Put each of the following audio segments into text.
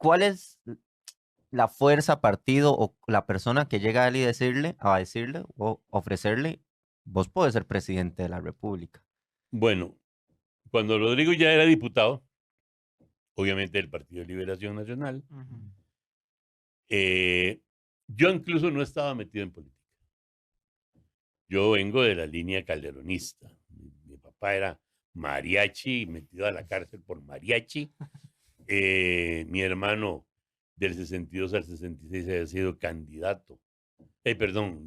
¿cuál es la fuerza, partido o la persona que llega a él y a decirle o ofrecerle, vos podés ser presidente de la República? Bueno, cuando Rodrigo ya era diputado, obviamente del Partido de Liberación Nacional, Ujú. eh, yo incluso no estaba metido en política. Yo vengo de la línea calderonista. Mi papá era mariachi, metido a la cárcel por mariachi. Mi hermano del 62 al 66 había sido candidato,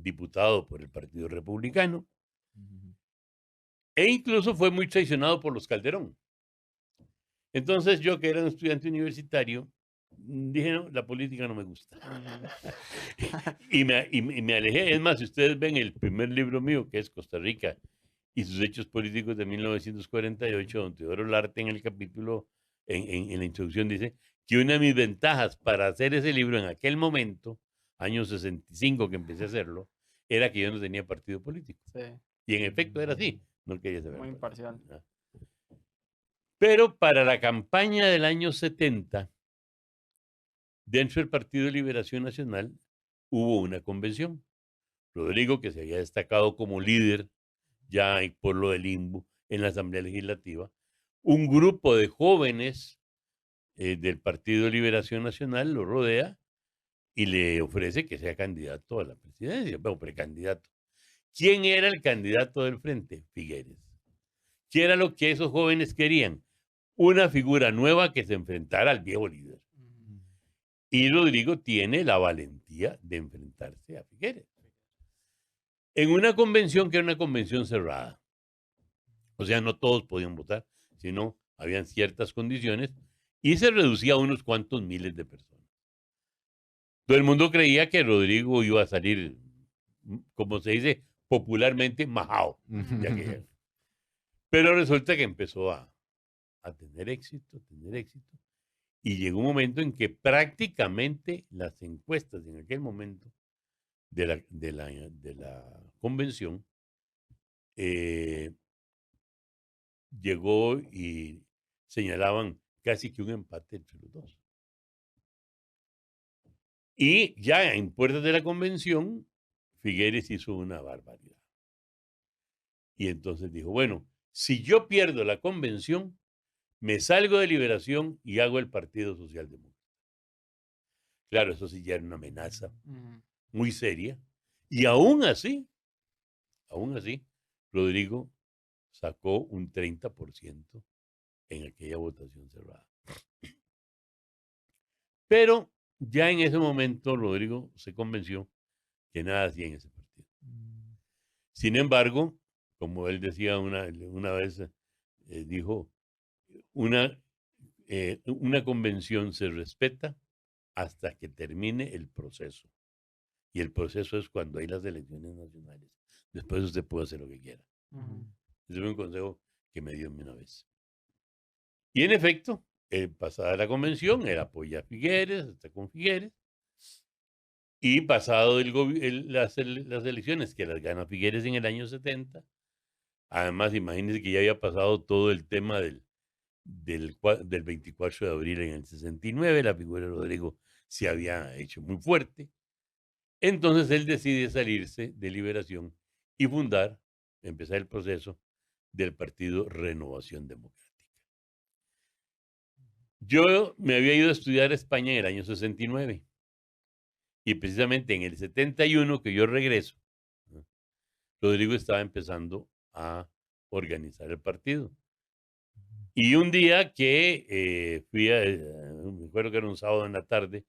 diputado por el Partido Republicano. Ujú. E incluso fue muy traicionado por los Calderón. Entonces yo, que era un estudiante universitario, dije, no, la política no me gusta. Ujú. Y me alejé. Es más, si ustedes ven el primer libro mío, que es Costa Rica y sus hechos políticos de 1948, don Teodoro Larte en el capítulo, en la introducción dice que una de mis ventajas para hacer ese libro en aquel momento, año 65 que empecé a hacerlo, era que yo no tenía partido político. Sí, Y en efecto era así, no quería saber. muy imparcial. Pero para la campaña del año 70, dentro del Partido de Liberación Nacional, hubo una convención. Rodrigo, que se había destacado como líder ya por lo del INBU en la Asamblea Legislativa, un grupo de jóvenes del Partido de Liberación Nacional lo rodea y le ofrece que sea candidato a la presidencia, bueno, precandidato. ¿Quién era el candidato del frente? Figueres. ¿Qué era lo que esos jóvenes querían? Una figura nueva que se enfrentara al viejo líder. Ujú. Y Rodrigo tiene la valentía de enfrentarse a Figueres. En una convención que era una convención cerrada. O sea, no todos podían votar, sino habían ciertas condiciones y se reducía a unos cuantos miles de personas. Todo el mundo creía que Rodrigo iba a salir, como se dice popularmente, majao de aquella. Pero resulta que empezó a tener éxito, y llegó un momento en que prácticamente las encuestas en aquel momento de la convención eh, llegó y señalaban casi que un empate entre los dos. Y ya en puertas de la convención, Figueres hizo una barbaridad. Y entonces dijo, bueno, si yo pierdo la convención, me salgo de Liberación y hago el Partido Socialdemócrata. Claro, eso sí ya era una amenaza Ujú. muy seria. Y aún así, Rodrigo sacó un 30% en aquella votación cerrada. Pero ya en ese momento Rodrigo se convenció que nada hacía en ese partido. Sin embargo, como él decía una vez, dijo, una, una convención se respeta hasta que termine el proceso. Y el proceso es cuando hay las elecciones nacionales. Después usted puede hacer lo que quiera. Ujú. Ese fue un consejo que me dio una vez. Y en efecto, pasada la convención, él apoya a Figueres, está con Figueres. Y pasado las elecciones, que las gana Figueres en el año 70, además imagínense que ya había pasado todo el tema del 24 de abril en el 69, la figura de Rodrigo se había hecho muy fuerte. Entonces él decide salirse de Liberación y empezar el proceso del partido Renovación Democrática. Yo me había ido a estudiar a España en el año 69 y precisamente en el 71 que yo regreso, ¿no? Rodrigo estaba empezando a organizar el partido. Y un día que me acuerdo que era un sábado en la tarde,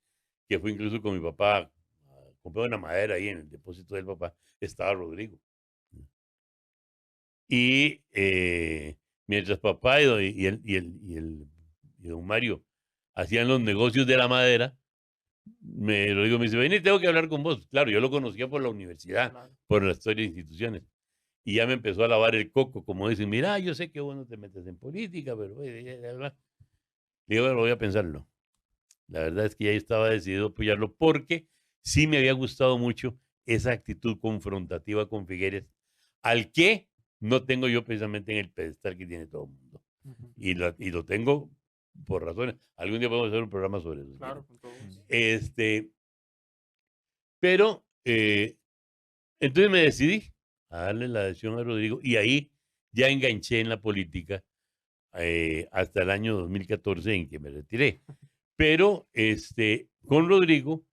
que fui incluso con mi papá a comprar una madera ahí en el depósito del papá, estaba Rodrigo. Y mientras papá y don Mario hacían los negocios de la madera, Rodrigo me dice, vení, tengo que hablar con vos. Claro, yo lo conocía por la universidad, Claro. por la historia de instituciones. Y ya me empezó a lavar el coco, como dicen, mira, yo sé que vos no te metes en política, pero... Digo, bueno, voy a pensarlo. La verdad es que ya estaba decidido a apoyarlo porque sí me había gustado mucho esa actitud confrontativa con Figueres, al que no tengo yo precisamente en el pedestal que tiene todo el mundo. Ujú. Y lo tengo por razones. Algún día podemos hacer un programa sobre eso. Claro, con todo gusto. Pero entonces me decidí a darle la adhesión a Rodrigo y ahí ya enganché en la política hasta el año 2014 en que me retiré. Pero con Rodrigo,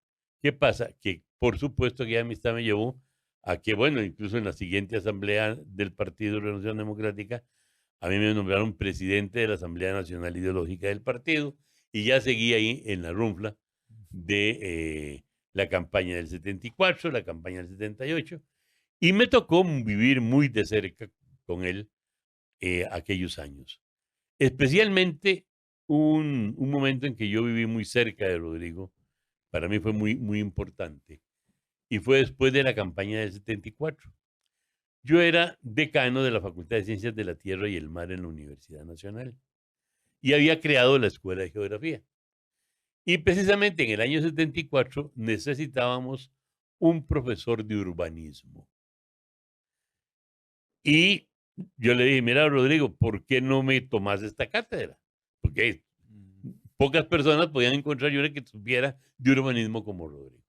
¿qué pasa? Que por supuesto que amistad me llevó a que, bueno, incluso en la siguiente asamblea del Partido de Renovación Democrática, a mí me nombraron presidente de la Asamblea Nacional Ideológica del partido y ya seguí ahí en la runfla de la campaña del 74, la campaña del 78, y me tocó vivir muy de cerca con él aquellos años. Especialmente un momento en que yo viví muy cerca de Rodrigo, para mí fue muy, muy importante, y fue después de la campaña del 74. Yo era decano de la Facultad de Ciencias de la Tierra y el Mar en la Universidad Nacional y había creado la Escuela de Geografía. Y precisamente en el año 74 necesitábamos un profesor de urbanismo. Y yo le dije, mira, Rodrigo, ¿por qué no me tomas esta cátedra? Porque pocas personas podían encontrar yo que supiera de urbanismo como Rodrigo.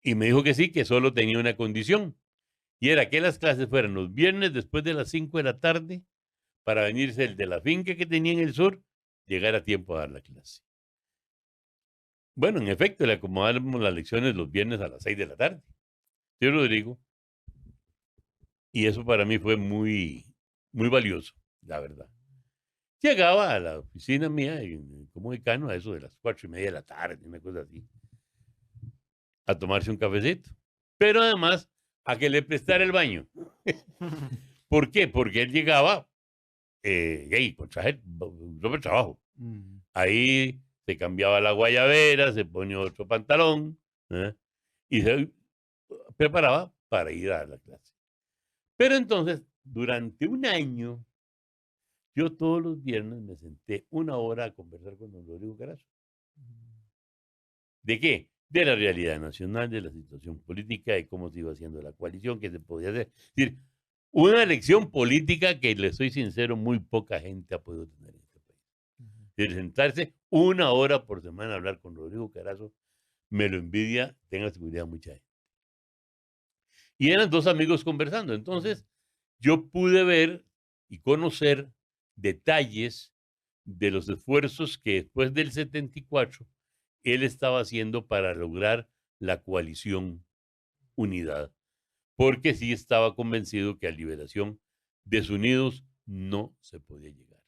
Y me dijo que sí, que solo tenía una condición. Y era que las clases fueran los viernes después de las 5 de la tarde para venirse el de la finca que tenía en el sur, llegar a tiempo a dar la clase. Bueno, en efecto, le acomodamos las lecciones los viernes a las 6 de la tarde. Sí, Rodrigo. Y eso para mí fue muy, muy valioso, la verdad. Llegaba a la oficina mía como decano a eso de las 4:30 de la tarde, una cosa así, a tomarse un cafecito. Pero además, a que le prestara el baño. ¿Por qué? Porque él llegaba con traje, ropa de trabajo. Ahí se cambiaba la guayabera, se ponía otro pantalón y se preparaba para ir a la clase. Pero entonces, durante un año, yo todos los viernes me senté 1 hora a conversar con don Rodrigo Carazo. ¿De qué? De la realidad nacional, de la situación política, de cómo se iba haciendo la coalición, qué se podía hacer. Es decir, una elección política que, le soy sincero, muy poca gente ha podido tener en este país. De sentarse 1 hora por semana a hablar con Rodrigo Carazo, me lo envidia, tenga seguridad, mucha gente. Y eran dos amigos conversando. Entonces, yo pude ver y conocer detalles de los esfuerzos que después del 74 él estaba haciendo para lograr la coalición unidad, porque sí estaba convencido que a liberación desunidos no se podía llegar.